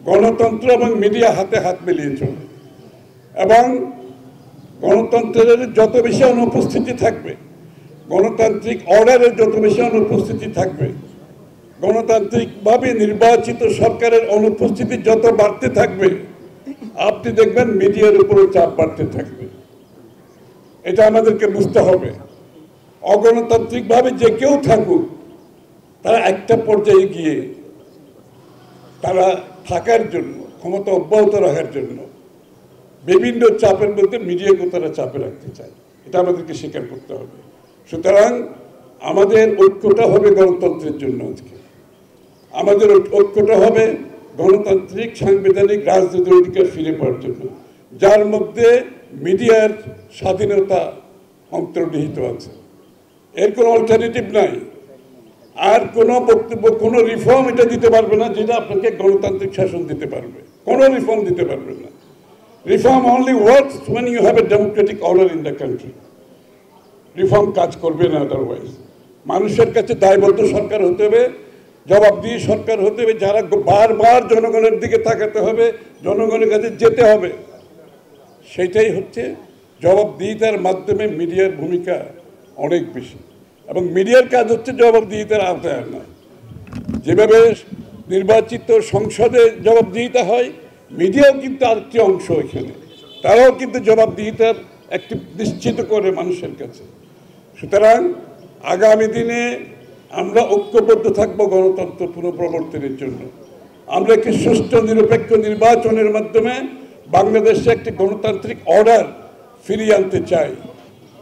গণতন্ত্র এবং মিডিয়া হাতে হাত মিলিয়ে চলে এবং গণতন্ত্রের যত বেশি অনুপস্থিতি থাকবে, গণতান্ত্রিক অর্ডারের যত বেশি অনুপস্থিতি থাকবে, গণতান্ত্রিকভাবে নির্বাচিত সরকারের অনুপস্থিতি যত বাড়তে থাকবে, আপনি দেখবেন মিডিয়ার উপরে চাপ বাড়তে থাকবে। এটা আমাদেরকে বুঝতে হবে। অগণতান্ত্রিকভাবে যে কেউ থাকুক, তারা একটা পর্যায়ে গিয়ে তারা থাকার জন্য, ক্ষমতা অব্যাহত রাখার জন্য বিভিন্ন চাপের মধ্যে মিডিয়াকে তারা চাপে রাখতে চায়। এটা আমাদেরকে স্বীকার করতে হবে। সুতরাং আমাদের ঐক্যটা হবে গণতন্ত্রের জন্য। আজকে আমাদের ঐক্যটা হবে গণতান্ত্রিক সাংবিধানিক রাজনৈতিক অধিকার ফিরে পাওয়ার জন্য, যার মধ্যে মিডিয়ার স্বাধীনতা অন্তর্নিহিত আছে। এর কোনো অল্টারনেটিভ নাই। আর কোনো বক্তব্য, কোনো রিফর্ম এটা দিতে পারবে না যেটা আপনাকে গণতান্ত্রিক শাসন দিতে পারবে। কোনো রিফর্ম দিতে পারবে না। Reform only works when you have a democratic order in the country. Reform কাজ করবে না আদারওয়াইজ। মানুষের কাছে দায়বদ্ধ সরকার হতে হবে, জবাবদিহি সরকার হতে হবে, যারা বারবার জনগণের দিকে তাকাতে হবে, জনগণের কাছে যেতে হবে। সেইটাই হচ্ছে জবাবদিহিতার মাধ্যমে মিডিয়ার ভূমিকা অনেক বেশি, এবং মিডিয়ার কাজ হচ্ছে জবাবদিহিতার আওতায় আনা। যেভাবে নির্বাচিত সংসদে জবাবদিহিতা হয়, মিডিয়াও কিন্তু আরেকটি অংশ এখানে, তারাও কিন্তু জবাবদিহিতার একটি নিশ্চিত করে মানুষের কাছে। সুতরাং আগামী দিনে আমরা ঐক্যবদ্ধ থাকবো গণতন্ত্র পুনঃপ্রবর্তনের জন্য। আমরা একটি সুষ্ঠু নিরপেক্ষ নির্বাচনের মাধ্যমে বাংলাদেশে একটি গণতান্ত্রিক অর্ডার ফিরিয়ে আনতে চাই,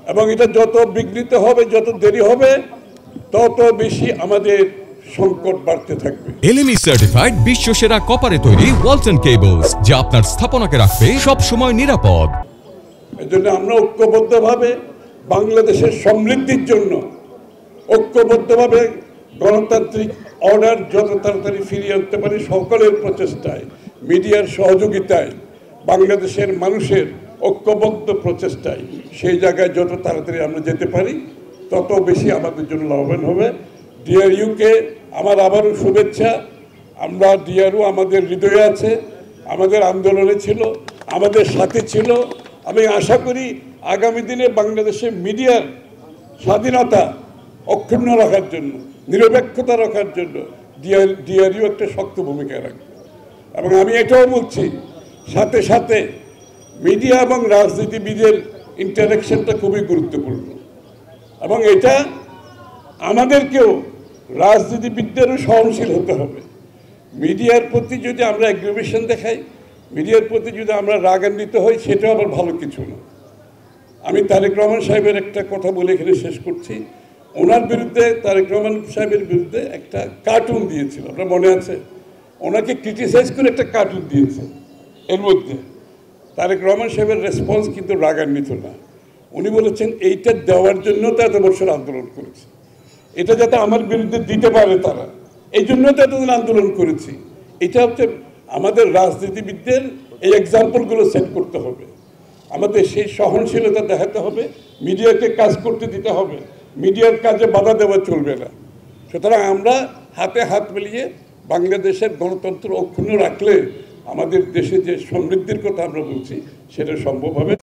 এবং এটা যত বিঘ্নিত হবে, যত দেরি হবে, তত বেশি আমাদের সংকট বাড়তে থাকবে। এলএমই সার্টিফাইড বিশ্বসেরা কপারে তৈরি ওয়ালটন কেবলস, যা আপনার স্থাপনাকে রাখবে সব সময় নিরাপদ। এজন্য আমরা ঐক্যবদ্ধভাবে বাংলাদেশের সমৃদ্ধির জন্য, ঐক্যবদ্ধভাবে গণতান্ত্রিক অর্ডার যত তাড়াতাড়ি ফিরিয়ে আনতে পারি, সকলের প্রচেষ্টায়, মিডিয়ার সহযোগিতায়, বাংলাদেশের মানুষের ঐক্যবদ্ধ প্রচেষ্টায় সেই জায়গায় যত তাড়াতাড়ি আমরা যেতে পারি, তত বেশি আমাদের জন্য লাভবান হবে। ডিআরইউকে আমার আবারও শুভেচ্ছা। আমরা ডিআরইউ আমাদের হৃদয়ে আছে, আমাদের আন্দোলনে ছিল, আমাদের সাথে ছিল। আমি আশা করি আগামী দিনে বাংলাদেশে মিডিয়ার স্বাধীনতা অক্ষুণ্ণ রাখার জন্য, নিরপেক্ষতা রাখার জন্য ডিআরইউ একটা শক্ত ভূমিকা রাখবে। এবং আমি এটাও বলছি, সাথে সাথে মিডিয়া এবং রাজনীতিবিদের ইন্টারাকশনটা খুবই গুরুত্বপূর্ণ, এবং এটা আমাদেরকেও রাজনীতিবিদদেরও সহনশীল হতে হবে। মিডিয়ার প্রতি যদি আমরা অ্যাগ্রিভেশন দেখাই, মিডিয়ার প্রতি যদি আমরা রাগান্বিত হই, সেটাও আবার ভালো কিছু না। আমি তারেক রহমান সাহেবের একটা কথা বলে এখানে শেষ করছি। ওনার বিরুদ্ধে, তারেক রহমান সাহেবের বিরুদ্ধে একটা কার্টুন দিয়েছিল, আপনার মনে আছে? ওনাকে ক্রিটিসাইজ করে একটা কার্টুন দিয়েছে। এর মধ্যে তারেক রহমান সাহেবের রেসপন্স কিন্তু রাগান্বিত না। উনি বলেছেন এইটা দেওয়ার জন্য তো এত বছর আন্দোলন করেছে, এটা যাতে আমার বিরুদ্ধে দিতে পারে তারা, এই জন্য তো এতদিন আন্দোলন করেছি। এটা হচ্ছে আমাদের রাজনীতিবিদদের এই এক্সাম্পলগুলো সেট করতে হবে, আমাদের সেই সহনশীলতা দেখাতে হবে, মিডিয়াকে কাজ করতে দিতে হবে, মিডিয়ার কাজে বাধা দেওয়া চলবে না। সুতরাং আমরা হাতে হাত মিলিয়ে বাংলাদেশের গণতন্ত্র অক্ষুণ্ণ রাখলে আমাদের দেশে যে সমৃদ্ধির কথা আমরা বলছি, সেটা সম্ভব হবে।